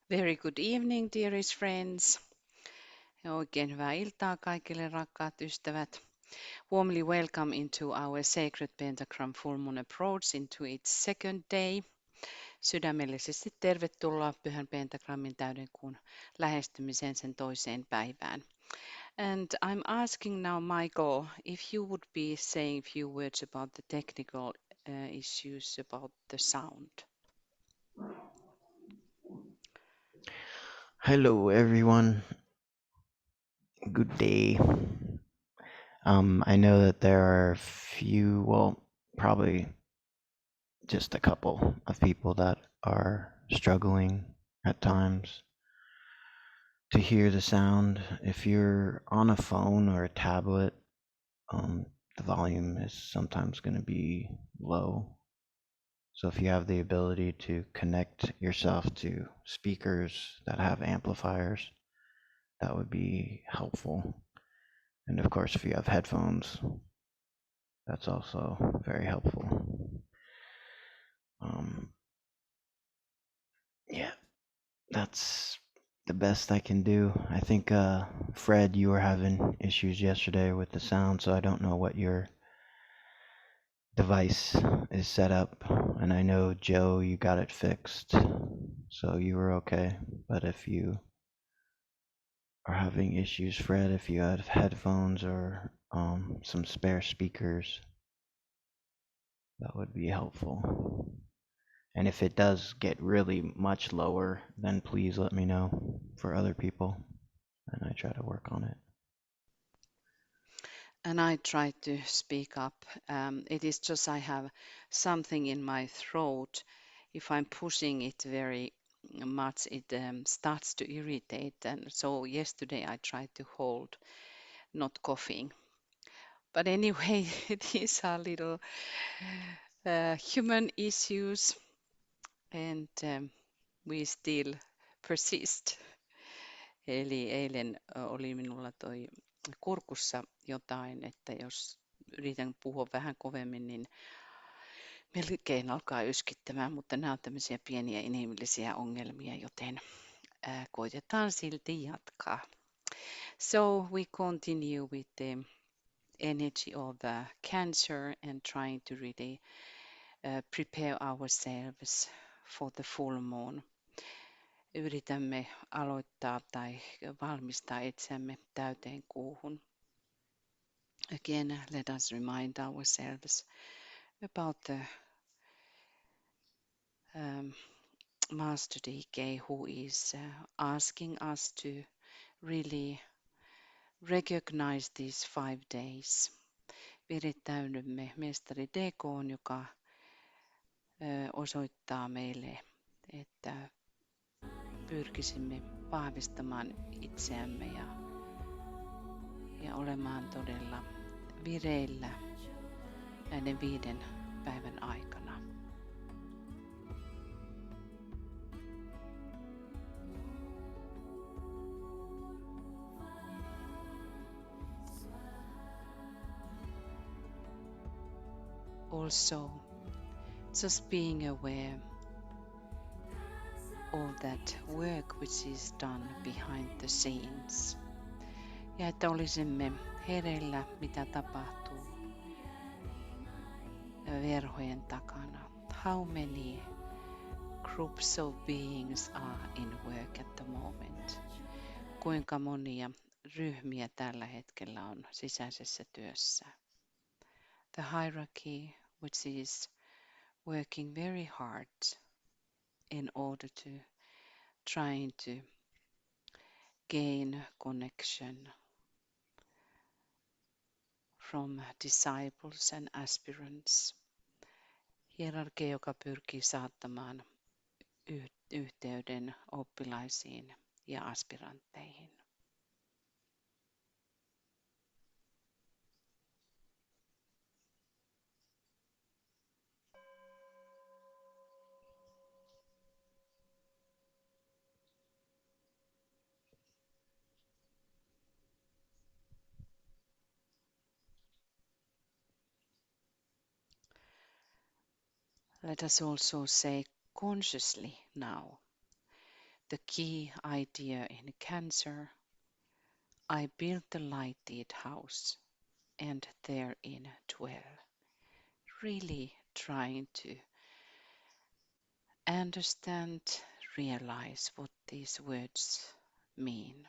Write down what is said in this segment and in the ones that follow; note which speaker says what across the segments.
Speaker 1: Very good evening, dearest friends. Ja oikein hyvää iltaa kaikille rakkaat ystävät. Warmly welcome into our Sacred Pentagram Full Moon Approach into its second day. Sydämellisesti tervetuloa Pyhän Pentagrammin täydenkuun lähestymiseen sen toiseen päivään. And I'm asking now Michael if you would be saying a few words about the technical issues about the sound.
Speaker 2: Hello, everyone. Good day. I know that there are probably just a couple of people that are struggling at times to hear the sound. If you're on a phone or a tablet, the volume is sometimes going to be low. So if you have the ability to connect yourself to speakers that have amplifiers, that would be helpful. And of course, if you have headphones, that's also very helpful. Yeah, that's the best I can do. I think, Fred, you were having issues yesterday with the sound, so I don't know what your device is set up. And I know, Joe, you got it fixed, so you were okay. But if you are having issues, Fred, if you have headphones or some spare speakers, that would be helpful. And if it does get really much lower, then please let me know for other people, and I try to work on it.
Speaker 1: And I try to speak up. It is just I have something in my throat. If I'm pushing it very much, it starts to irritate. And so yesterday I tried to hold, not coughing. But anyway, these are little human issues, and we still persist. Eli eilen oli minulla toi kurkussa jotain, että jos yritän puhua vähän kovemmin, niin melkein alkaa yskittämään, mutta nämä on tämmöisiä pieniä inhimillisiä ongelmia, joten koitetaan silti jatkaa. So we continue with the energy of Cancer and trying to really prepare ourselves for the full moon. Yritämme aloittaa tai valmistaa itseämme täyteen kuuhun. Again, let us remind ourselves about the Master DK who is asking us to really recognize these 5 days. Virittäydymme mestari DK, joka osoittaa meille, että pyrkisimme vahvistamaan itseämme ja olemaan todella vireillä näiden 5 päivän aikana. Also, just being aware of that work which is done behind the scenes. Ja että olisimme hereillä, mitä tapahtuu verhojen takana. How many groups of beings are in work at the moment? Kuinka monia ryhmiä tällä hetkellä on sisäisessä työssä? The hierarchy which is working very hard in order to trying to gain connection from disciples and aspirants. Hierarkia, joka pyrkii saattamaan yhteyden oppilaisiin ja aspirantteihin. Let us also say consciously now The key idea in Cancer: I built the lighted house and therein dwell. Really trying to understand, realize what these words mean.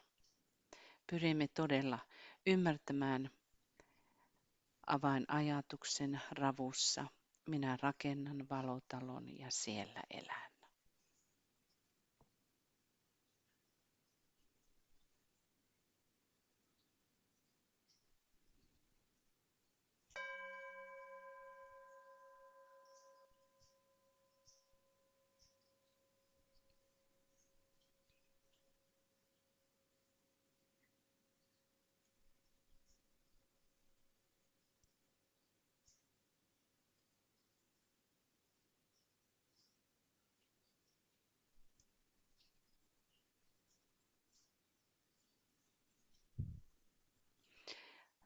Speaker 1: Pyrimme todella ymmärtämään avainajatuksen ravussa. Minä rakennan valotalon ja siellä elän.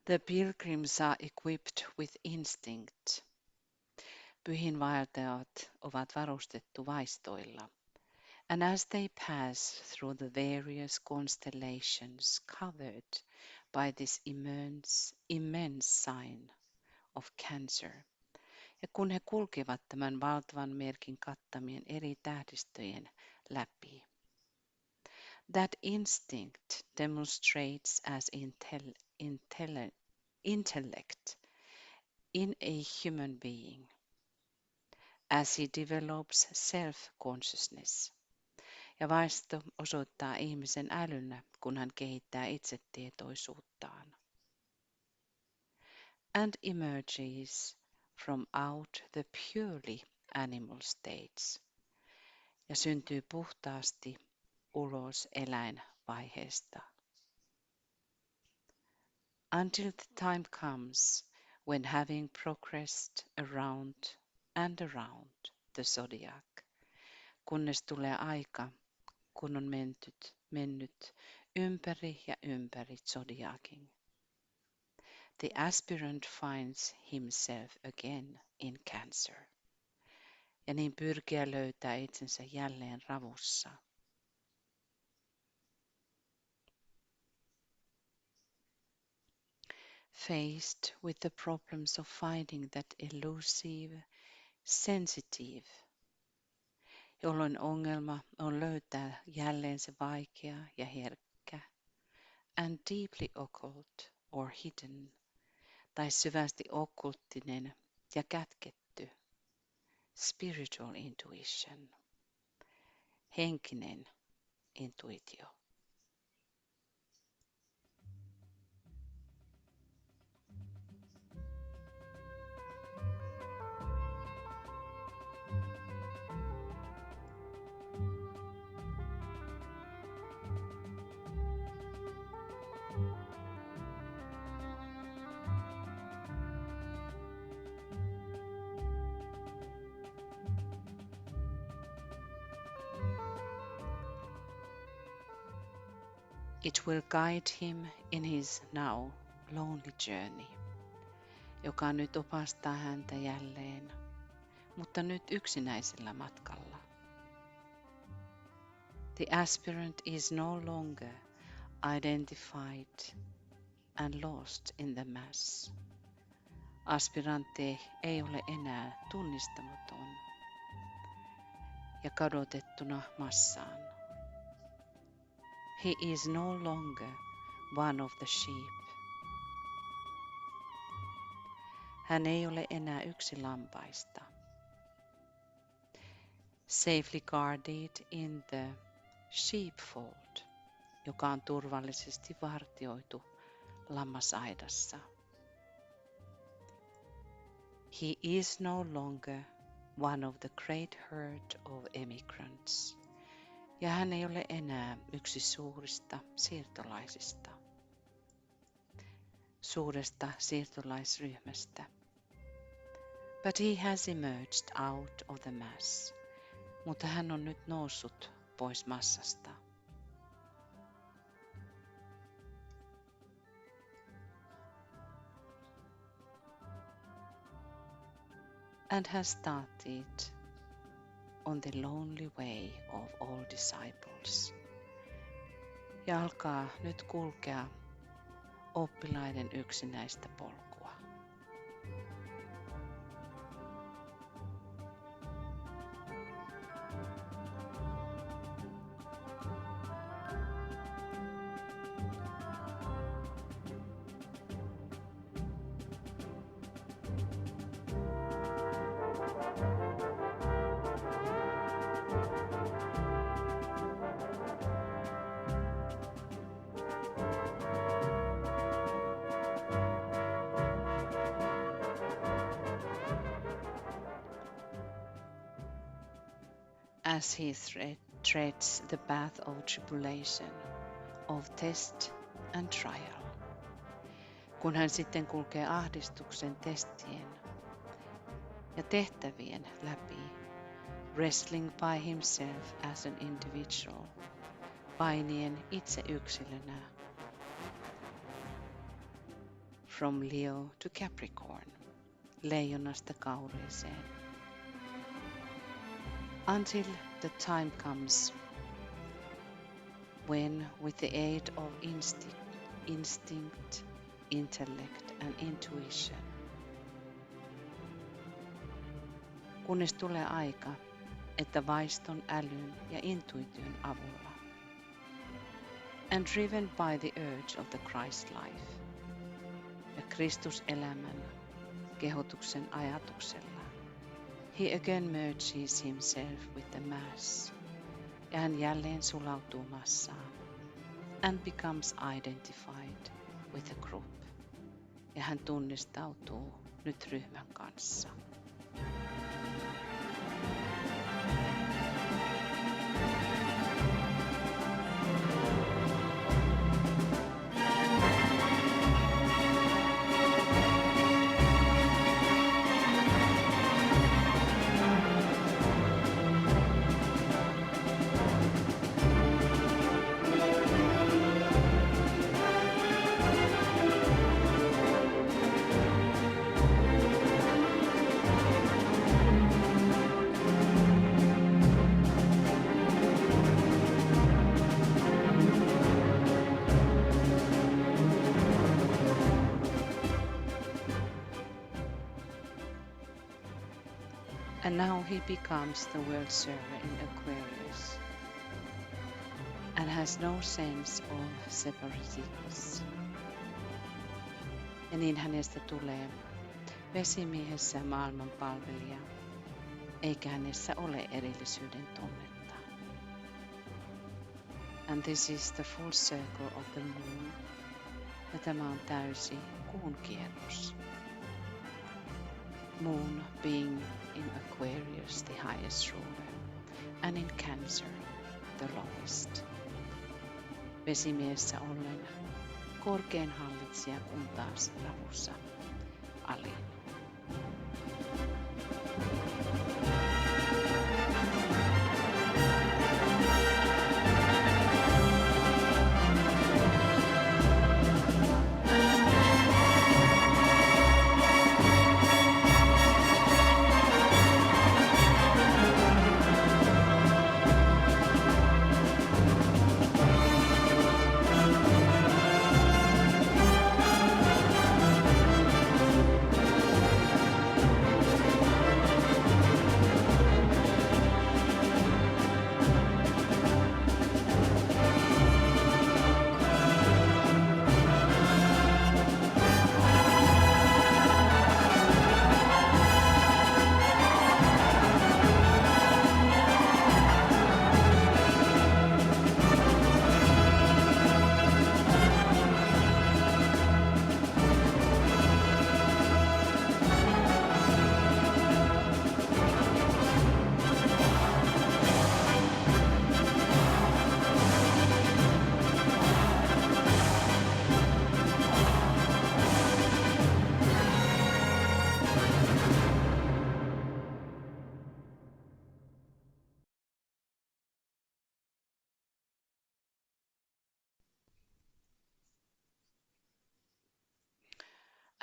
Speaker 1: The pilgrims are equipped with instinct. Pyhinvaeltajat ovat varustettu vaistoilla. And as they pass through the various constellations covered by this immense sign of Cancer, ja kun he kulkevat tämän valtavan merkin kattamien eri tähdistöjen läpi, that instinct demonstrates as intellect in a human being as he develops self-consciousness. Ja vaisto osoittaa ihmisen älynä, kun hän kehittää itsetietoisuuttaan. And emerges from out the purely animal states. Ja syntyy puhtaasti ulos eläinvaiheesta. Until the time comes when, having progressed around and around the zodiac, kunnes tulee aika, kun on mennyt ympäri ja ympäri zodiakin, the aspirant finds himself again in Cancer. Ja niin pyrkiä löytää itsensä jälleen ravussa. Faced with the problems of finding that elusive, sensitive, jolloin ongelma on löytää jälleen se vaikea ja herkkä, and deeply occult or hidden, tai syvästi okkulttinen ja kätketty, spiritual intuition, henkinen intuitio. It will guide him in his now lonely journey, joka nyt opastaa häntä jälleen, mutta nyt yksinäisellä matkalla. The aspirant is no longer identified and lost in the mass. Aspirantti ei ole enää tunnistamaton ja kadotettuna massaan. He is no longer one of the sheep. Hän ei ole enää yksi lampaista. Safely guarded in the sheepfold, joka on turvallisesti vartioitu lammasaidassa. He is no longer one of the great herd of emigrants. Ja hän ei ole enää yksi suurista siirtolaisista, suuresta siirtolaisryhmästä. But he has emerged out of the mass. Mutta hän on nyt noussut pois massasta. And has started on the lonely way of all disciples ja alkaa nyt kulkea oppilaiden yksinäistä polkua. As he treads the path of tribulation, of test and trial. Kun hän sitten kulkee ahdistuksen, testien ja tehtävien läpi, wrestling by himself as an individual, painien itse yksilönä, from Leo to Capricorn, leijonasta kauriiseen, until the time comes when, with the aid of instinct, intellect and intuition, kunnes tulee aika, että vaiston, älyn ja intuition avulla, and driven by the urge of the Christ life, ja Kristuselämän kehotuksen ajatuksella, he again merges himself with the mass, ja hän jälleen sulautuu massaan, and becomes identified with a group, ja hän tunnistautuu nyt ryhmän kanssa. And now he becomes the world server in Aquarius and has no sense of separateness. Ja niin hänestä tulee vesimiehessä maailman palvelija, eikä hänessä ole erillisyyden tunnetta. And this is the full circle of the moon. Ja tämä on täysi kuun kierros. Moon being in Aquarius the highest ruler, and in Cancer the lowest. Vesimiehessä ollen korkein hallitsija, kun taas lavussa alin.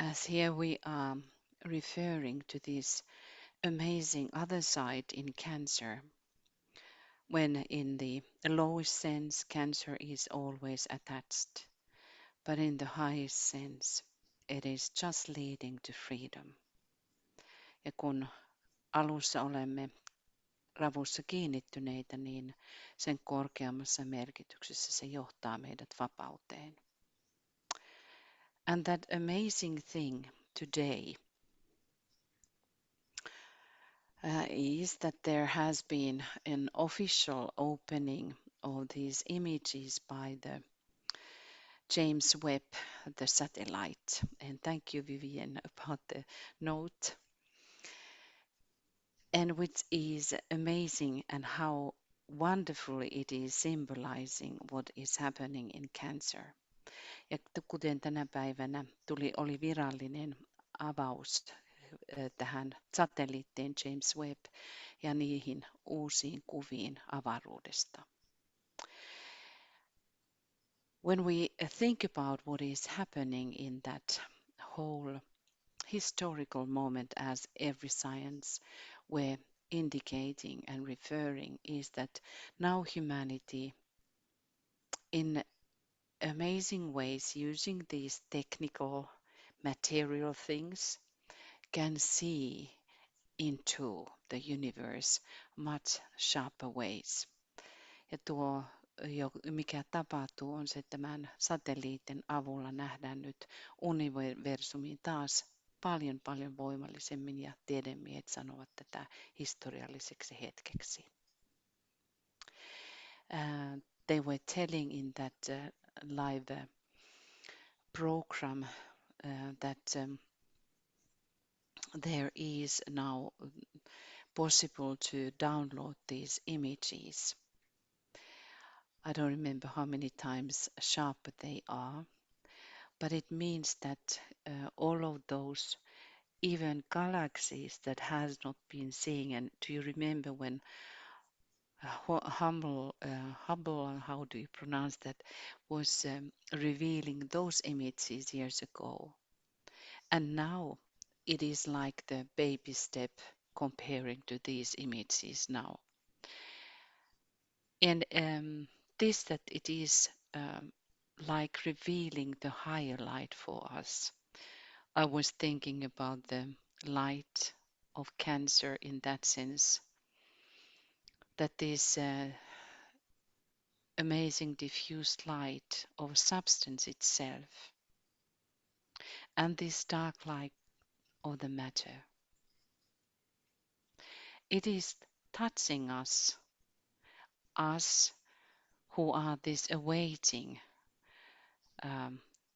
Speaker 1: As here we are referring to this amazing other side in cancer, when in the lowest sense, cancer is always attached, but in the highest sense, it is just leading to freedom. Ja kun alussa olemme ravussa kiinnittyneitä, niin sen korkeammassa merkityksessä se johtaa meidät vapauteen. And that amazing thing today is that there has been an official opening of these images by the James Webb, the satellite. And thank you, Vivian, about the note. And which is amazing, and how wonderfully it is symbolizing what is happening in cancer. Ja kuten tänä päivänä oli virallinen avaus tähän satelliittiin James Webb ja niihin uusiin kuviin avaruudesta. When we think about what is happening in that whole historical moment, as every science were indicating and referring, is that now humanity, in amazing ways, using these technical material things, can see into the universe much sharper ways. Ja tuo, mikä tapahtuu, on se, että tämän satelliitin avulla nähdään nyt universumiin taas paljon paljon voimallisemmin, ja tiedemiehet sanovat tätä historialliseksi hetkeksi. They were telling in that live program that there is now possible to download these images. I don't remember how many times sharper they are, but it means that all of those, even galaxies that has not been seen, and do you remember when Hubble, how do you pronounce that, was revealing those images years ago? And now it is like the baby step comparing to these images now. And this, that it is like revealing the higher light for us. I was thinking about the light of cancer in that sense, that this amazing diffused light of substance itself, and this dark light of the matter. It is touching us who are this awaiting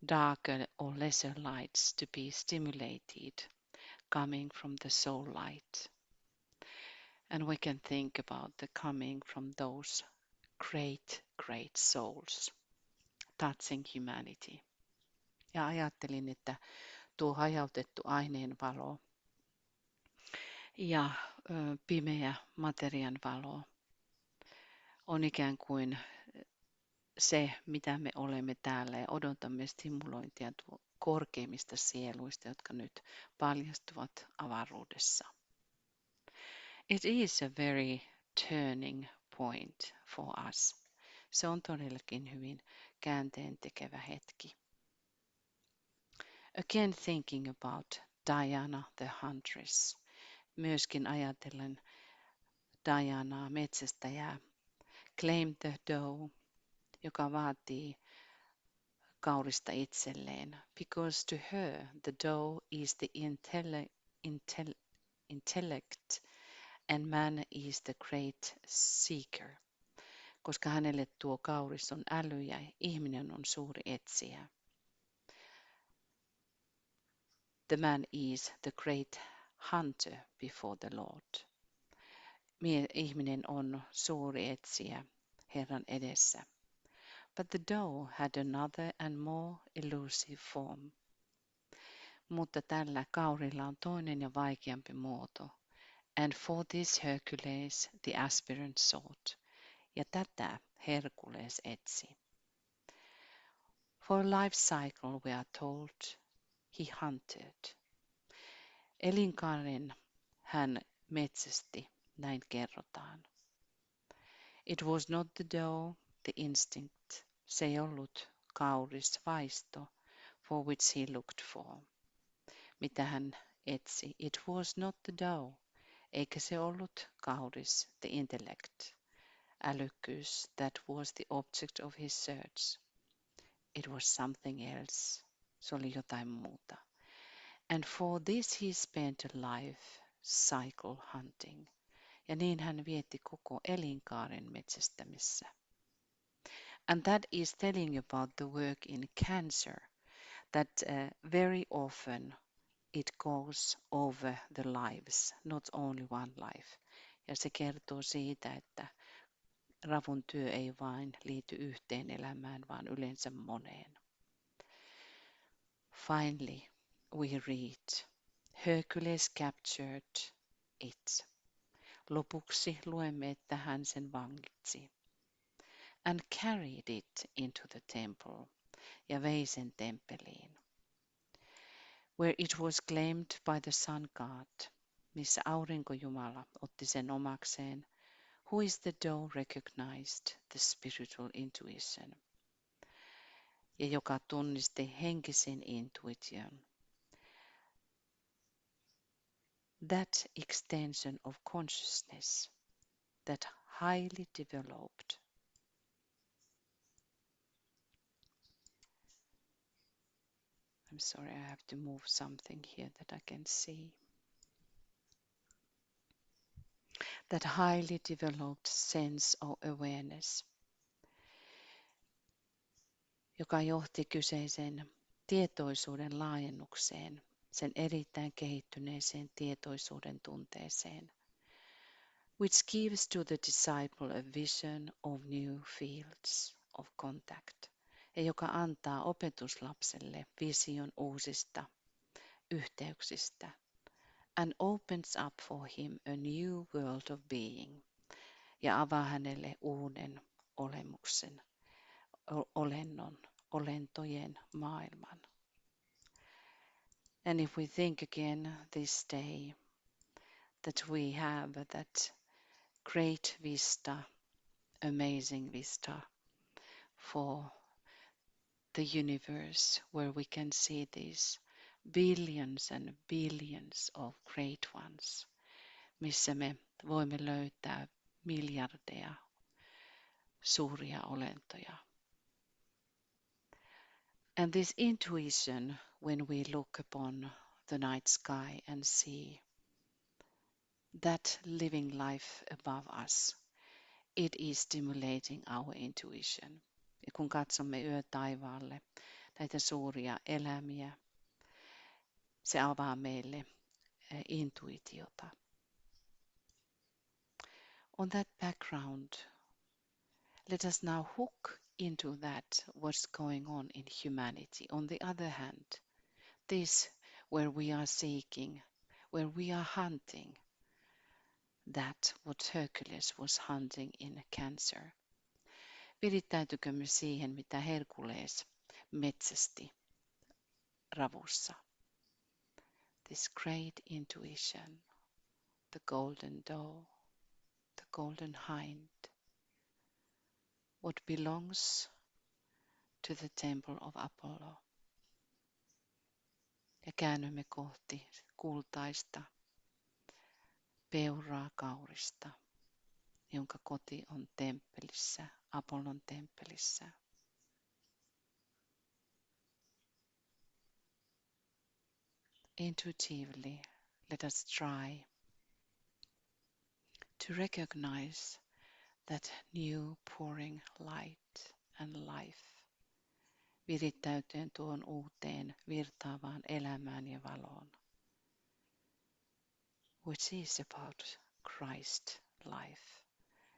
Speaker 1: darker or lesser lights to be stimulated, coming from the soul light. And we can think about the coming from those great, great souls touching humanity. Ja ajattelin, että tuo hajautettu aineen valo ja pimeä materian valo on ikään kuin se, mitä me olemme täällä, ja odotamme stimulointia korkeimmista sieluista, jotka nyt paljastuvat avaruudessa. It is a very turning point for us. Se on todellakin hyvin käänteentekevä hetki. Again thinking about Diana the Huntress. Myöskin ajatellen Dianaa metsästäjää. Claim the doe, joka vaatii kaurista itselleen. Because to her the doe is the intellect and man is the great seeker. Koska hänelle tuo kauris on äly ja ihminen on suuri etsijä. The man is the great hunter before the Lord. Ihminen on suuri etsijä Herran edessä. But the doe had another and more elusive form. Mutta tällä kaurilla on toinen ja vaikeampi muoto. And for this Hercules the aspirant sought. Ja tätä Herkules etsi. For a life cycle we are told he hunted. Elinkaaren hän metsästi, näin kerrotaan. It was not the doe, the instinct, se ei ollut kauris vaisto, for which he looked for. Mitä hän etsi? It was not the doe, eikä se ollut kauris, the intellect, älykkyys, that was the object of his search. It was something else. Se oli jotain muuta. And for this he spent a life cycle hunting. Ja niin hän vietti koko elinkaaren metsästämissä. And that is telling about the work in cancer, that very often it goes over the lives, not only one life. Ja se kertoo siitä, että ravun työ ei vain liity yhteen elämään, vaan yleensä moneen. Finally, we read, Hercules captured it. Lopuksi luemme, että hän sen vangitsi. And carried it into the temple, ja vei sen temppeliin. Where it was claimed by the sun god, missä aurinkojumala otti sen omakseen, who is the doe recognized the spiritual intuition, ja joka tunnisti henkisen intuition. That extension of consciousness, that highly developed. I'm sorry, I have to move something here that I can see. That highly developed sense of awareness, joka johti kyseisen tietoisuuden laajennukseen, sen erittäin kehittyneeseen tietoisuuden tunteeseen, which gives to the disciple a vision of new fields of contact, ja joka antaa opetuslapselle vision uusista yhteyksistä, and opens up for him a new world of being, ja avaa hänelle uuden olemuksen, olentojen maailman. And if we think again this day that we have that great vista, amazing vista for the universe, where we can see these billions and billions of great ones, missä me voimme löytää miljardeja suuria olentoja. And this intuition, when we look upon the night sky and see that living life above us, it is stimulating our intuition. Ja kun katsomme yötaivaalle näitä suuria elämiä, se avaa meille intuitiota. On that background, let us now hook into that what's going on in humanity. On the other hand, this where we are seeking, where we are hunting, that what Hercules was hunting in cancer. Virittäytykö me siihen, mitä Herkules metsästi ravussa? This great intuition, the golden doe, the golden hind, what belongs to the temple of Apollo. Ja käännymme kohti kultaista, peuraa kaurista, jonka koti on temppelissä, Apollon temppelissä. Intuitively, let us try to recognize that new pouring light and life, virittäytyen tuon uuteen virtaavaan elämään ja valoon, which is about Christ life,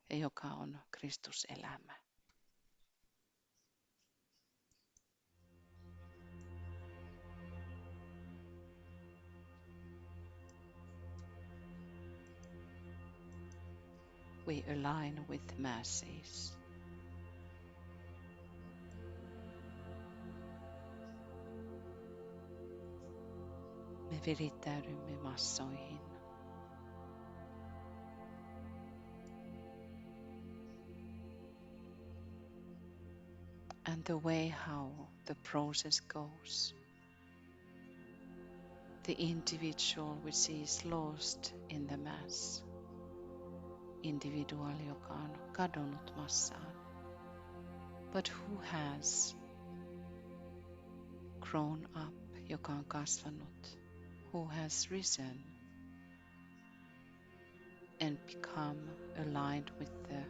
Speaker 1: ja joka on Kristuselämä. We align with masses. Me virittäydymme massoihin. and the way how the process goes. The individual which is lost in the mass, individual joka on kadonnut massaan, but who has grown up, joka on kasvanut, who has risen and become aligned with the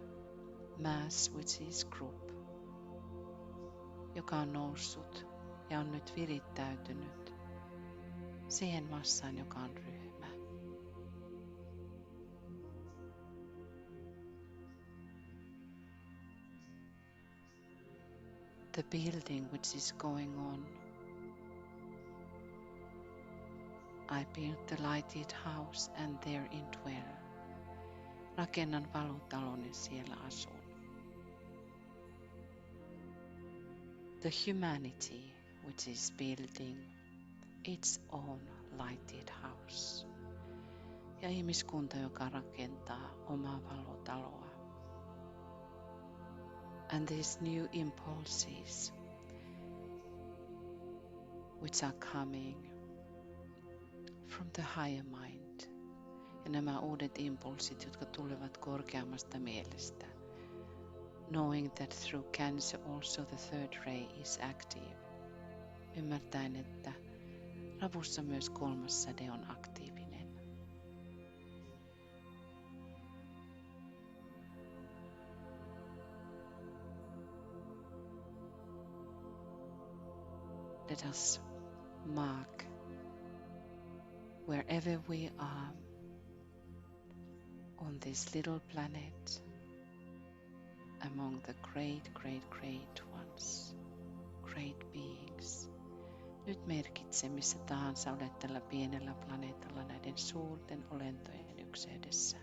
Speaker 1: mass which is group, joka on noussut ja on nyt virittäytynyt siihen massaan, joka on ryhmä. The building which is going on. I built the lighted house and therein dwell. Rakennan valotalon ja siellä asun. The humanity which is building its own lighted house. Ja ihmiskunta, joka rakentaa omaa valotaloa. And these new impulses which are coming from the higher mind. Ja nämä uudet impulsit, jotka tulevat korkeammasta mielestä. Knowing that through cancer also the third ray is active. Ymmärtäen, että ravussa myös kolmas säde on aktiivinen. Let us mark wherever we are on this little planet among the great, great, great ones, great beings. Nyt merkitse, missä tahansa olet tällä pienellä planeetalla näiden suurten olentojen yhteydessä.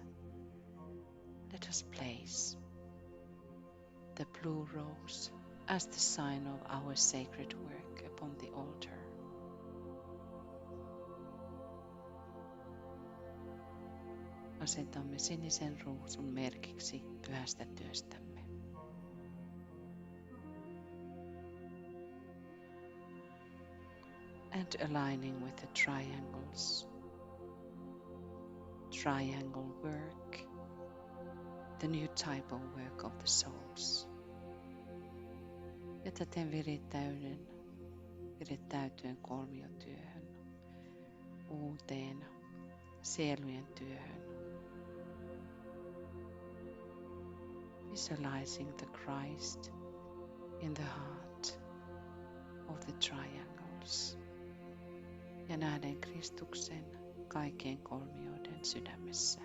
Speaker 1: Let us place the blue rose as the sign of our sacred work upon the altar. Asetamme sinisen ruusun merkiksi pyhästä työstämme. And aligning with the triangles. Triangle work, the new type of work of the souls. Ja täten virittäytyen kolmiotyöhön, uuteen sielujen työhön. Visualizing the Christ in the heart of the triangles. Ja nähden Kristuksen kaikkien kolmioiden sydämessä.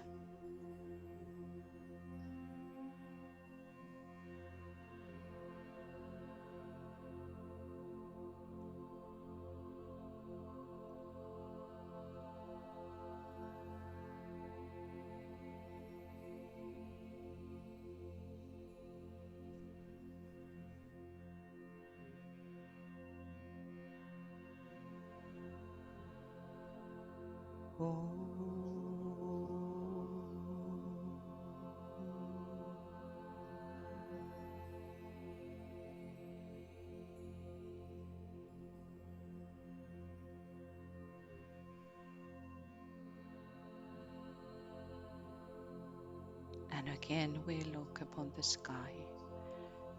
Speaker 1: And again we look upon the sky.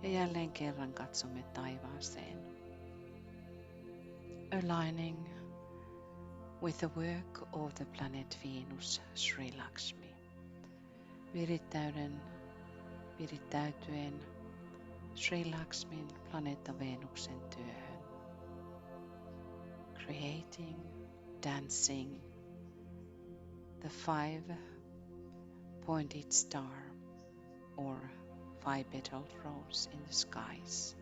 Speaker 1: Ja jälleen kerran katsomme taivaaseen. Aligning with the work of the planet Venus, Sri Lakshmi. Virittäytyen Sri Lakshmin planeetta Venuksen työhön. Creating, dancing, the five-pointed star or five-petaled rose in the skies.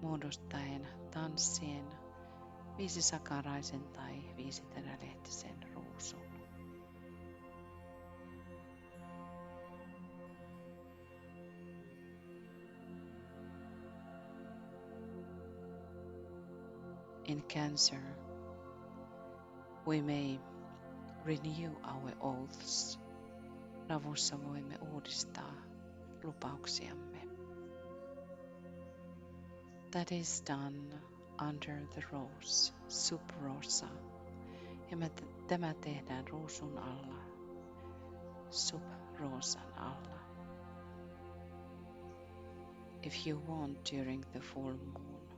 Speaker 1: Muodostaen, tanssien, viisisakaraisen tai viisiterälehtisen ruusun. In Cancer, we may renew our oaths. Ravussa voimme uudistaa lupauksiamme. That is done under the rose, sub rosa. Ja tämä tehdään ruusun alla, sub rosan alla. If you want during the full moon,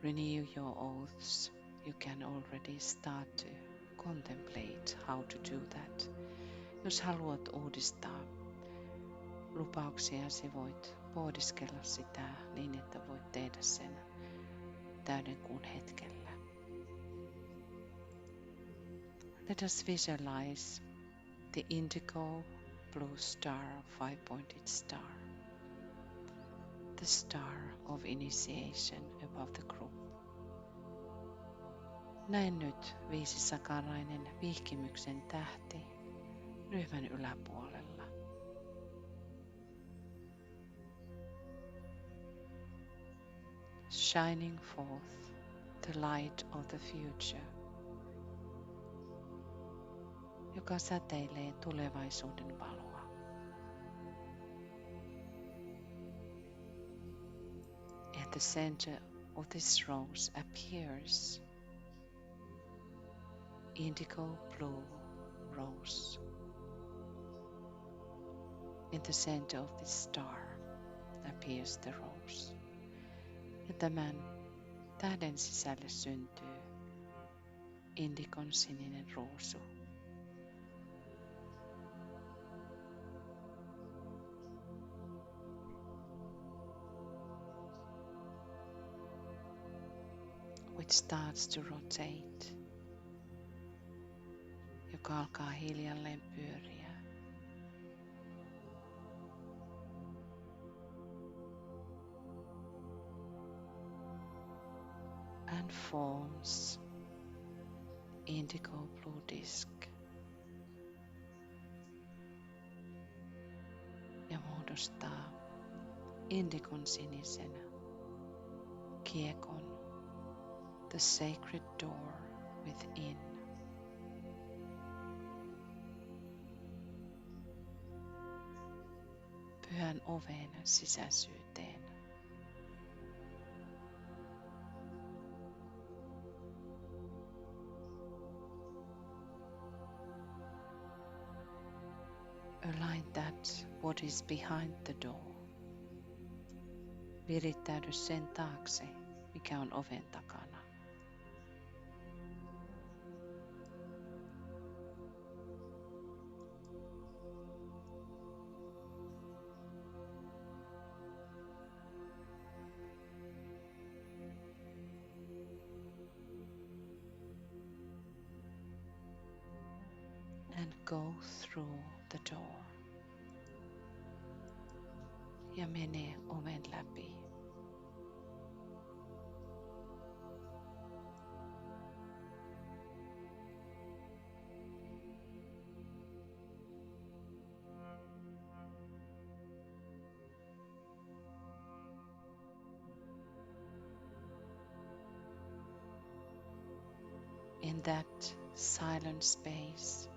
Speaker 1: renew your oaths. You can already start to contemplate how to do that. Jos haluat uudistaa lupauksiasi, voit pohdiskella sitä niin, että voit tehdä sen täyden kuun hetkellä. Let us visualize the indigo blue star, five-pointed star, the star of initiation above the group. Näen nyt viisisakarainen vihkimyksen tähti ryhmän yläpuolella. Shining forth the light of the future, joka säteilee tulevaisuuden valoa. At the center of this rose appears indigo blue rose. In the center of this star appears the rose. Ja tämän tähden sisälle syntyy indikon sininen ruusu. Which starts to rotate, joka alkaa hiljalleen pyöriä. And forms indigo blue disk. Ja muodostaa indikon sinisen kiekon, the sacred door within. Pyhän oven sisäisyyteen. Align that what is behind the door. Virittäydy sen taakse, mikä on oven takana. And go through the door. Ja mene oven läpi. In that silent space,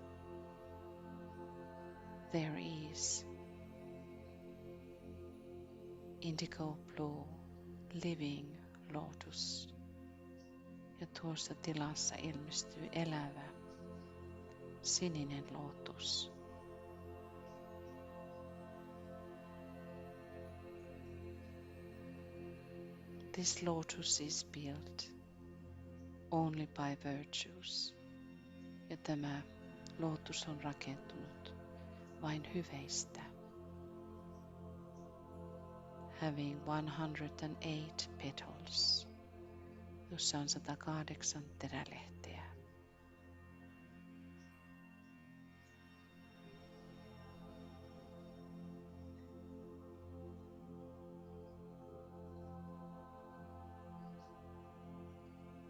Speaker 1: there is indigo blue living lotus. Ja tuossa tilassa ilmestyy elävä sininen lotus. This lotus is built only by virtues. Ja tämä lotus on rakentunut vain hyveistä. Having 108 petals, jossa on 108 terälehteä.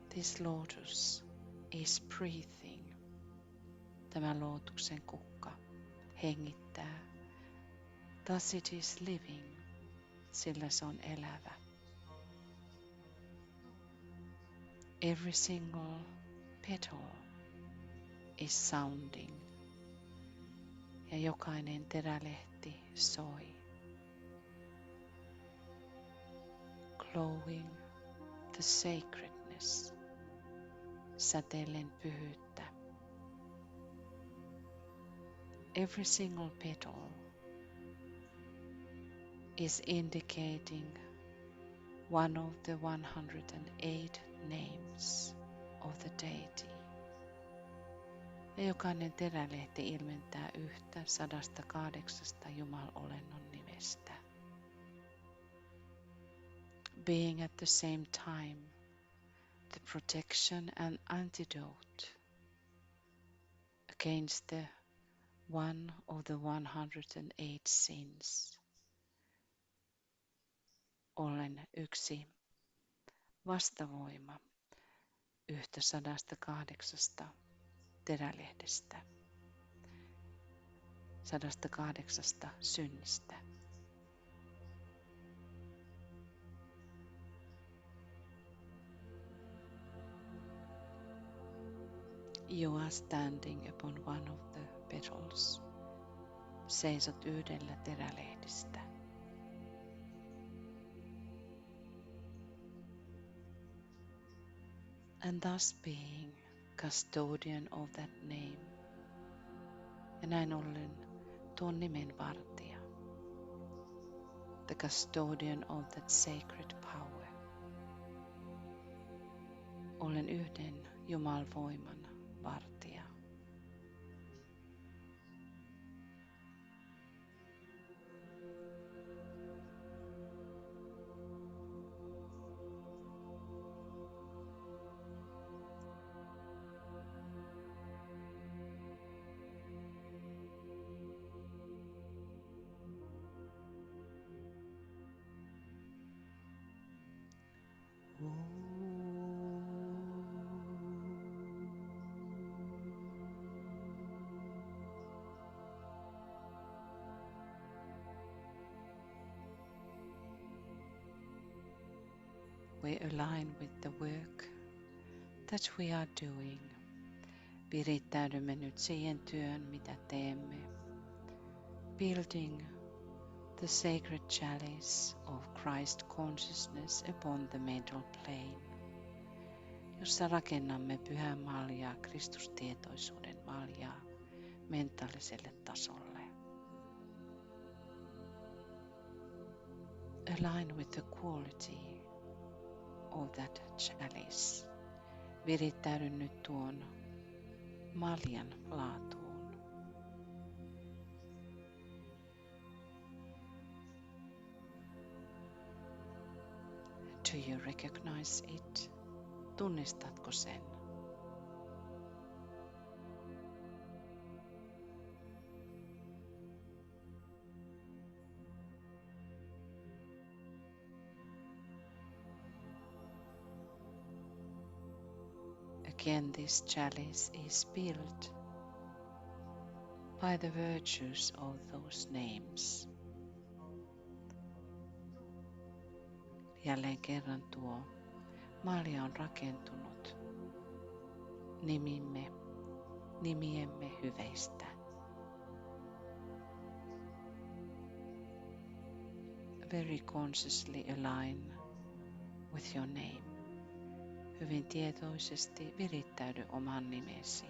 Speaker 1: This lotus is breathing. Tämä lootuksen kukka hengittää. Thus it is living, sillä se on elävä. Every single petal is sounding. Ja jokainen terälehti soi. glowing the sacredness, säteillen pyhyyttä. Every single petal is indicating one of the 108 names of the deity. Ja jokainen terälehti ilmentää yhtä 108 Jumalolennon nimestä. Being at the same time the protection and antidote against the one of the 108 sins. Ollen yksi vastavoima yhtä 108 terälehdestä, 108 synnistä. You are standing upon one of the petals. Seisot yhdellä terälehdistä. And thus being custodian of that name. Ja näin ollen tuon nimen vartija. The custodian of that sacred power. Olen yhden Jumalvoiman vartija. We align with the work that we are doing. Virittäydymme nyt siihen työn, mitä teemme. Building the sacred chalice of Christ consciousness upon the mental plane, jossa rakennamme pyhän maljaa, Kristustietoisuuden maljaa, mentaaliselle tasolle. Align with the quality of that chalice. Virittäydy nyt tuon maljan laatuun. Do you recognize it? Tunnistatko sen? Again, this chalice is built by the virtues of those names. Jälleen kerran tuo malja on rakentunut nimiemme hyveistä. Very consciously align with your name. Hyvin tietoisesti virittäydy oman nimesi.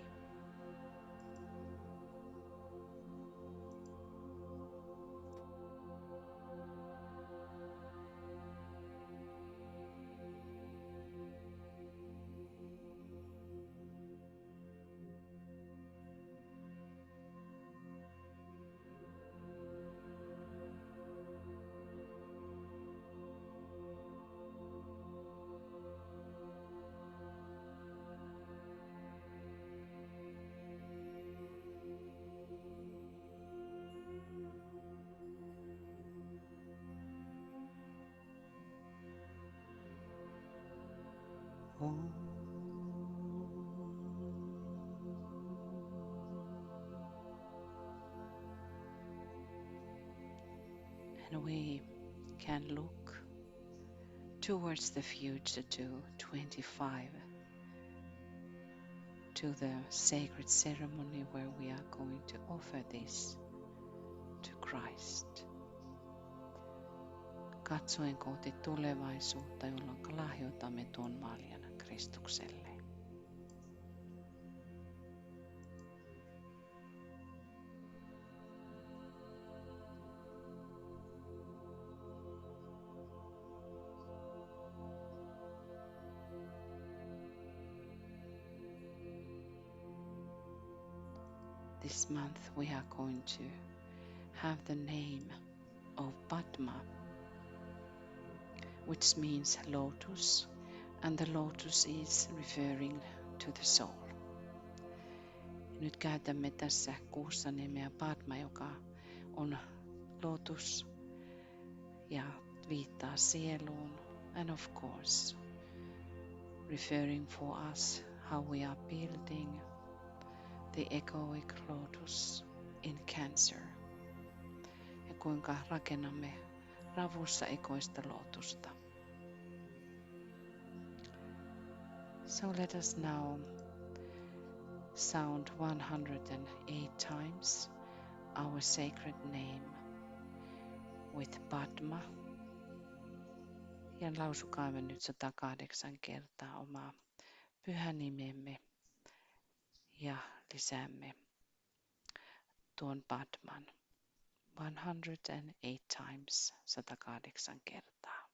Speaker 1: And we can look towards the future to 25, to the sacred ceremony where we are going to offer this to Christ. katsoen kohti tulevaisuutta, jolloin lahjoitamme tuon maljan Kristukselle. This month we are going to have the name of Padma, which means lotus, and the lotus is referring to the soul. Nyt käytämme tässä kuussa nimeä Padma, joka on lotus ja viittaa sieluun, and of course referring for us how we are building the egoic lotus in Cancer ja kuinka rakennamme ravussa egoista lotusta. So let us now sound 108 times our sacred name with Padma. Ja lausukaamme nyt 108 kertaa omaa pyhänimemme ja lisäämme tuon Padman 108 times, 108 kertaa.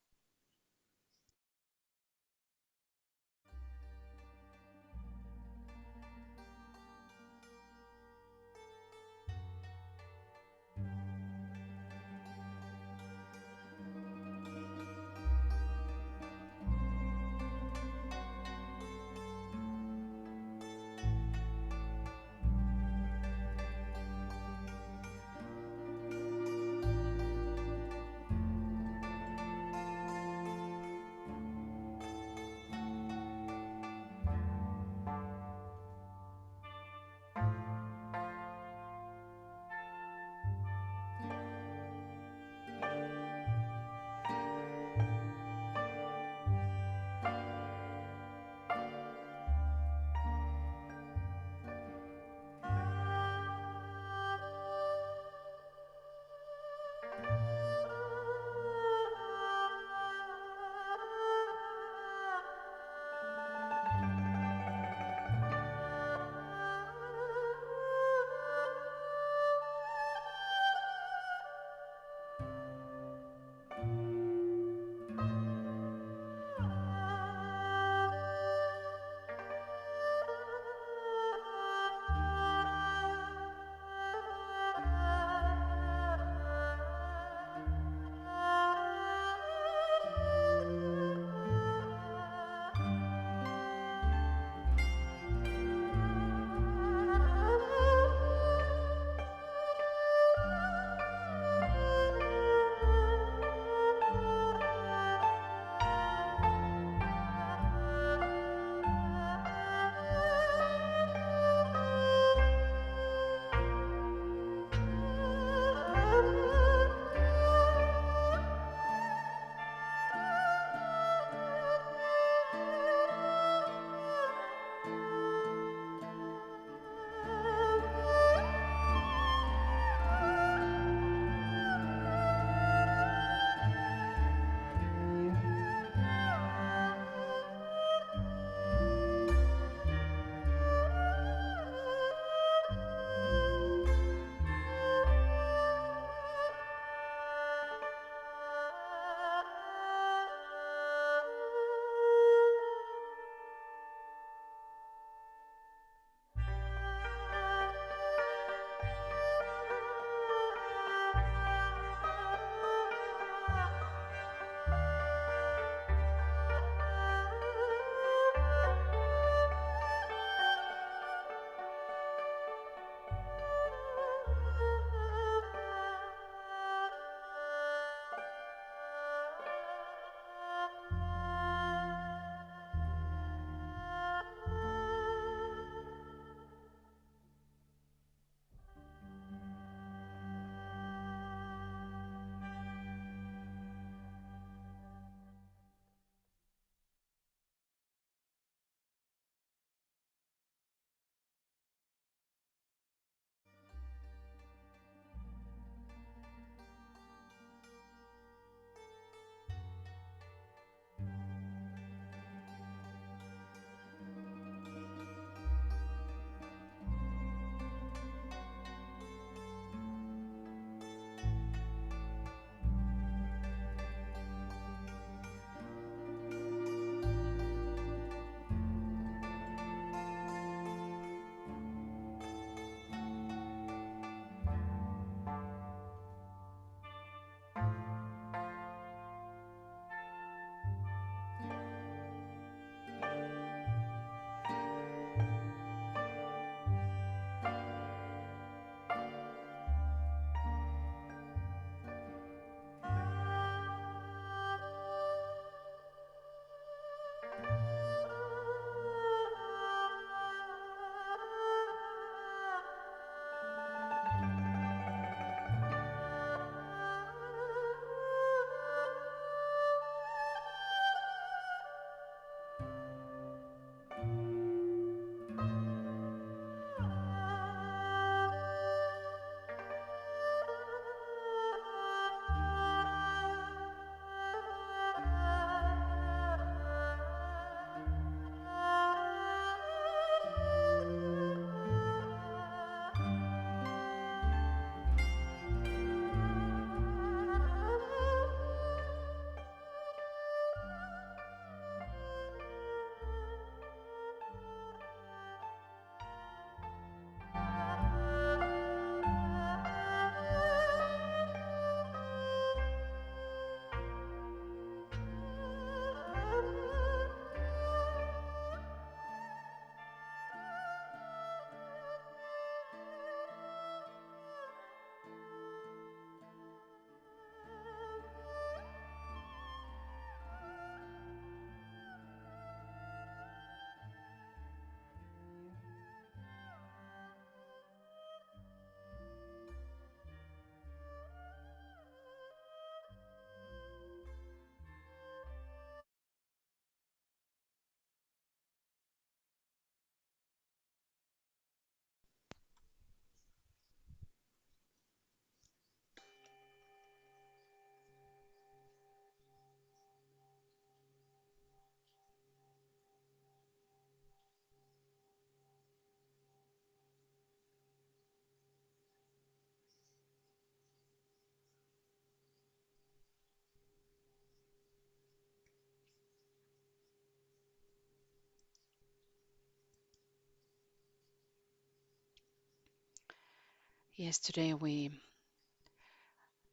Speaker 1: Yesterday we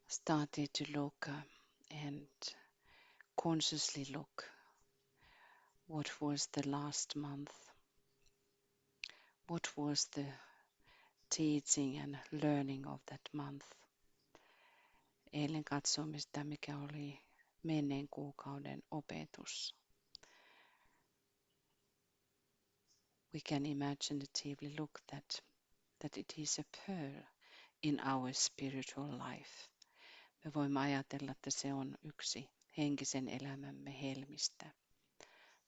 Speaker 1: started to look and consciously look what was the last month, what was the teaching and learning of that month. Eilen katsoimme sitä, mikä oli menneen kuukauden opetus. We can imaginatively look that it is a pearl in our spiritual life. Me voimme ajatella, että se on yksi henkisen elämämme helmistä.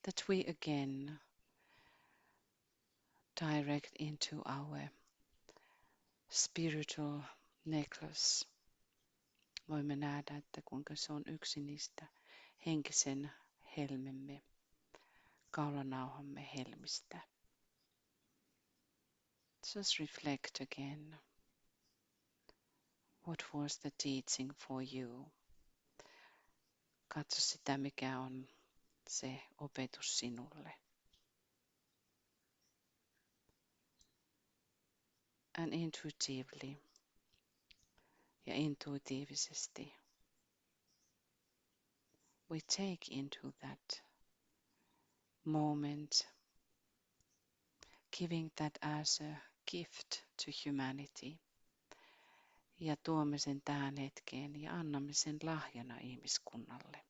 Speaker 1: That we again direct into our spiritual necklace. Voimme nähdä, että kuinka se on yksi niistä henkisen helmemme, kaulanauhamme helmistä. Just reflect again. What was the teaching for you? Katso sitä, mikä on se opetus sinulle. And intuitively ja intuitiivisesti we take into that moment, giving that as a gift to humanity. Ja tuomme sen tähän hetkeen ja annamme sen lahjana ihmiskunnalle.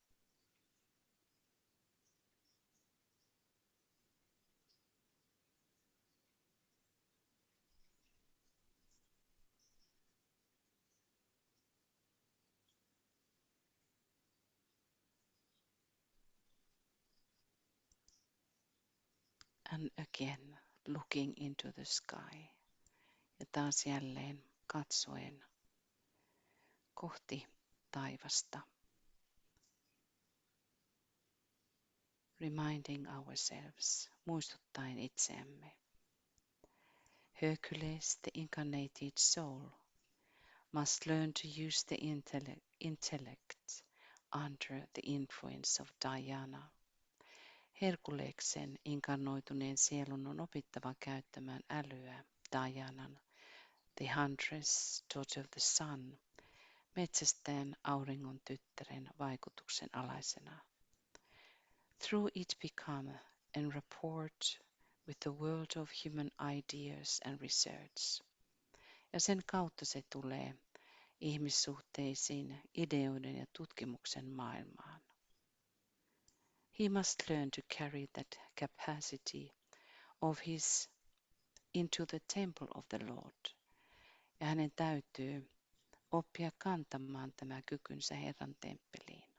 Speaker 1: And again, looking into the sky. Ja taas jälleen katsoen kohti taivasta. Reminding ourselves, muistuttaen itseämme. Hercules, the incarnated soul, must learn to use the intellect under the influence of Diana. Herkuleksen inkarnoituneen sielun on opittava käyttämään älyä Dianan, the huntress, daughter of the sun, metsästäjän auringon tyttären vaikutuksen alaisena. Through it become en rapport with the world of human ideas and research. Ja sen kautta se tulee ihmissuhteisiin, ideoiden ja tutkimuksen maailmaan. He must learn to carry that capacity of his into the temple of the Lord. Ja hänen täytyy oppia kantamaan tämä kykynsä Herran temppeliin.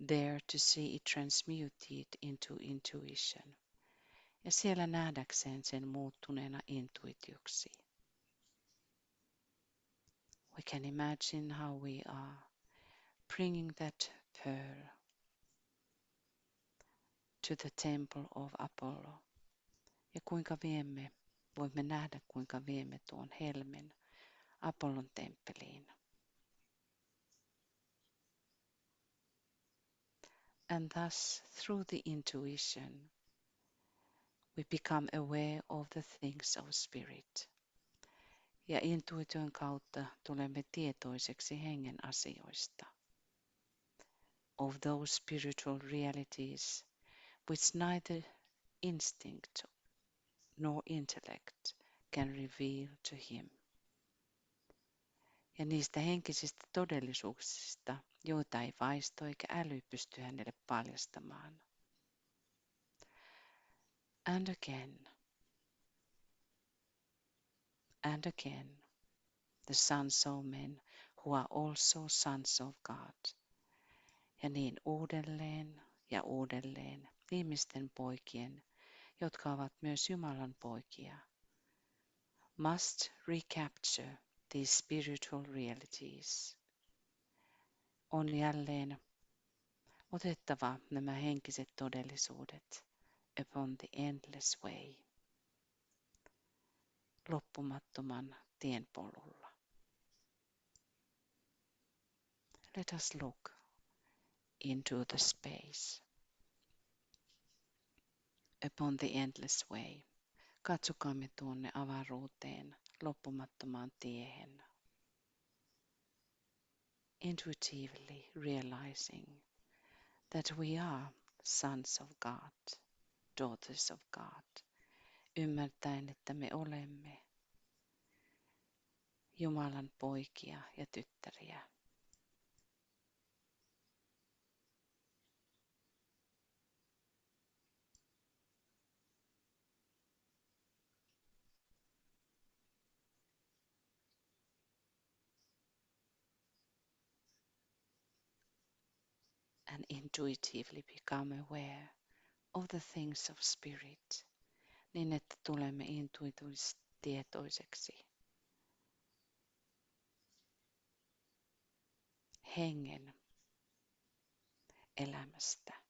Speaker 1: There to see it transmuted into intuition. Ja siellä nähdäkseen sen muuttuneena intuitioksi. We can imagine how we are bringing that pearl to the temple of Apollo. Ja kuinka voimme nähdä kuinka viemme tuon helmen Apollon temppeliin. And thus, through the intuition, we become aware of the things of spirit. Ja intuition kautta tulemme tietoiseksi hengen asioista. Of those spiritual realities which neither instinct nor intellect can reveal to him. Ja niistä henkisistä todellisuuksista, joita ei vaisto eikä äly pysty hänelle paljastamaan. And again, the sons of men who are also sons of God. Ja niin uudelleen ja uudelleen ihmisten poikien, jotka ovat myös Jumalan poikia, must recapture these spiritual realities. On jälleen otettava nämä henkiset todellisuudet upon the endless way, loppumattoman tien polulla. Let us look into the space upon the endless way. Katsokaamme tuonne avaruuteen, loppumattomaan tiehen, intuitively realizing that we are sons of God, daughters of God, ymmärtäen, että me olemme Jumalan poikia ja tyttäriä. And intuitively become aware of the things of spirit, niin että tulemme intuitiivisesti tietoiseksi hengen elämästä.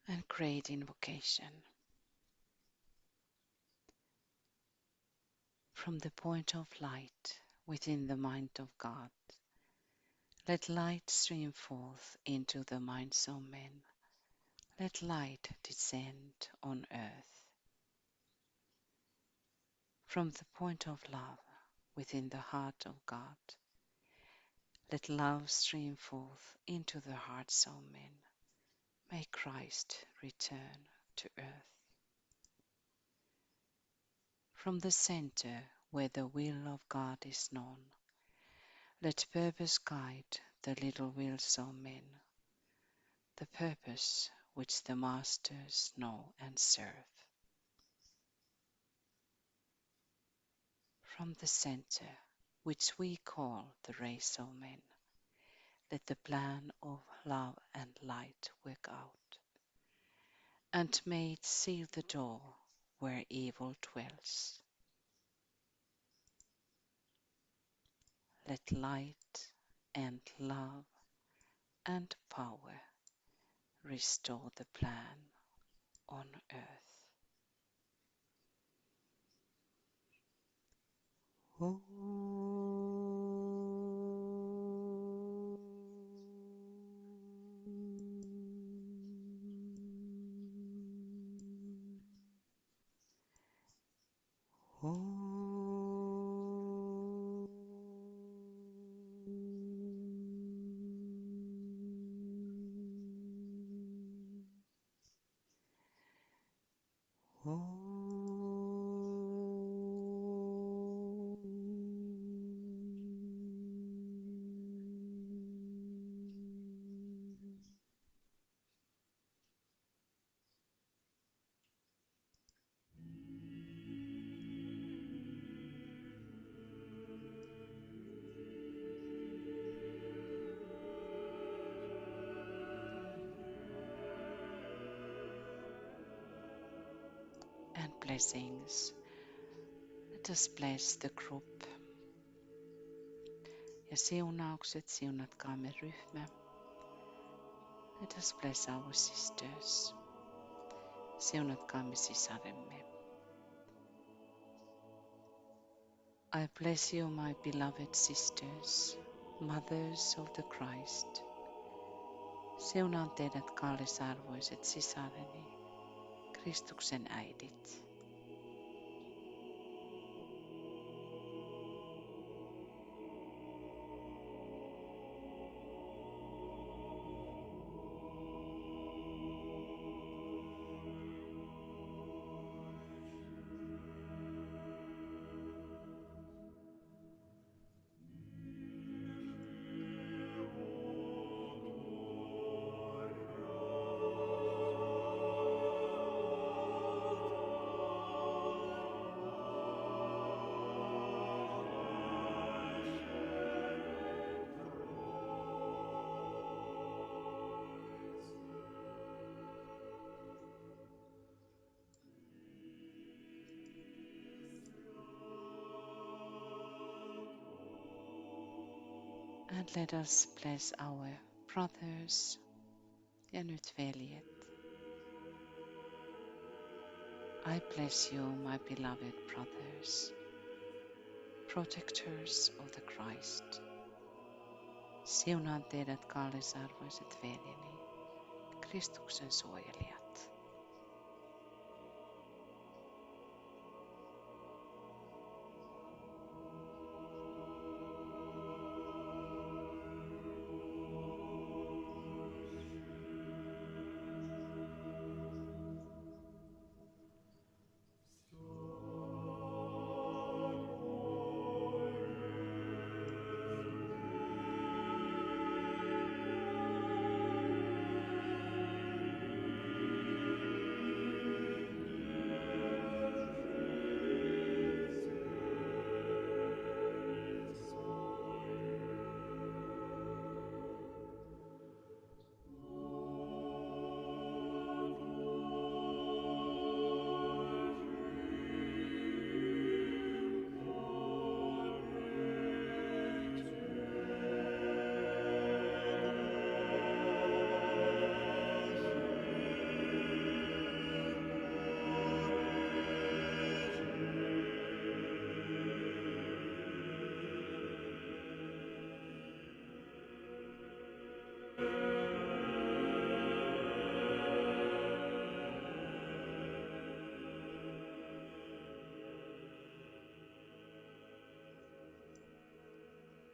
Speaker 1: And great invocation. From the point of light within the mind of God, let light stream forth into the minds of men. Let light descend on earth. From the point of love within the heart of God. Let love stream forth into the hearts of men. May Christ return to earth. From the center where the will of God is known, let purpose guide the little wills of men, the purpose which the masters know and serve. From the center, which we call the race of men, let the plan of love and light work out, and may it seal the door where evil dwells. Let light and love and power restore the plan on earth. And blessings. Let us bless the group. Ja siunaukset siunatkaamme ryhmä. Let us bless our sisters. Siunatkaamme sisaremme. I bless you, my beloved sisters, mothers of the Christ. Siunaan teidät kallisarvoiset sisareni, Kristuksen äidit. And let us bless our brothers ja nyt veljet. I bless you, my beloved brothers, protectors of the Christ. Siunaan teidät kallisarvoiset veljeni, Kristuksen suojelijat.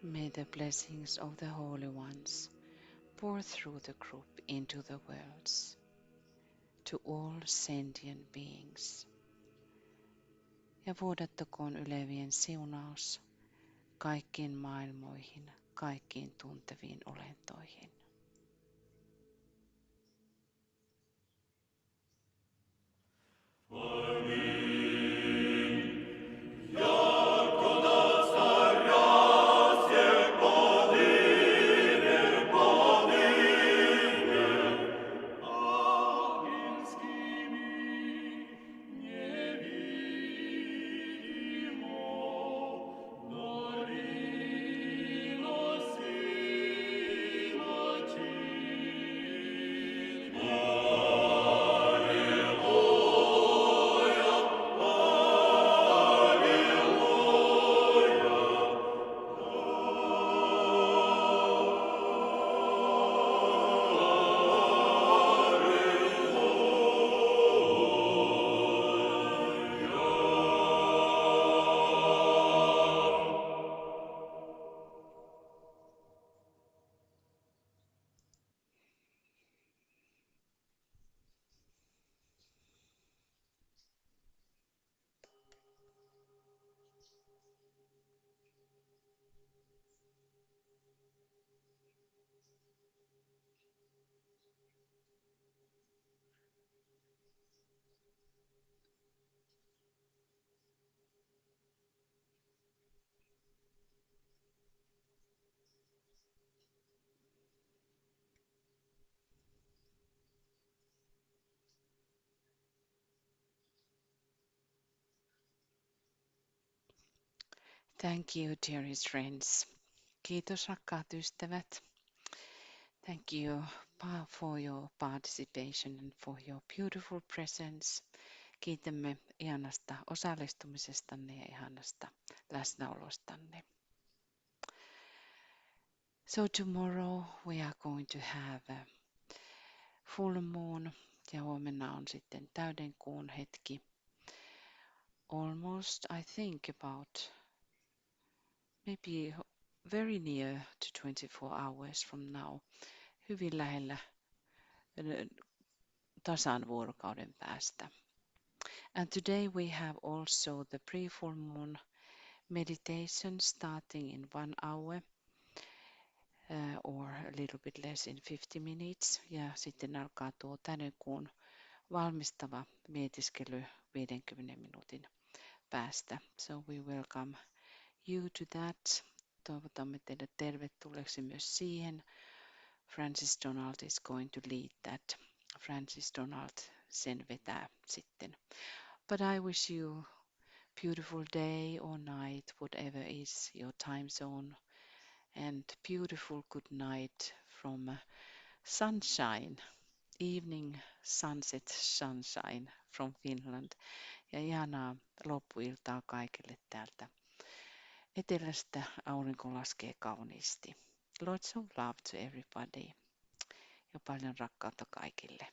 Speaker 1: May the blessings of the Holy Ones pour through the group into the worlds, to all sentient beings. Ja vuodattakoon ylevien siunaus kaikkiin maailmoihin, kaikkiin tunteviin olentoihin. Thank you, dearest friends. Kiitos rakkaat ystävät. Thank you for your participation and for your beautiful presence. Kiitämme ihanasta osallistumisestanne ja ihanasta läsnäolostanne. So tomorrow we are going to have a full moon ja huomenna on sitten täydenkuun hetki. Almost I think about maybe very near to 24 hours from now. Hyvin lähellä tasan vuorokauden päästä. And today we have also the pre-full moon meditation starting in 1 hour or a little bit less in 50 minutes. Ja sitten alkaa tuo täydenkuun valmistava mietiskely 50 minuutin päästä. So we welcome you to that. Toivotamme teidät tervetulleeksi myös siihen. Francis Donald is going to lead that. Francis Donald sen vetää sitten. But I wish you beautiful day or night, whatever is your time zone, and beautiful good night from sunshine, evening sunset sunshine from Finland. Ja ihanaa loppuiltaa kaikille täältä etelästä. Aurinko laskee kauniisti. Lots of love to everybody ja paljon rakkautta kaikille.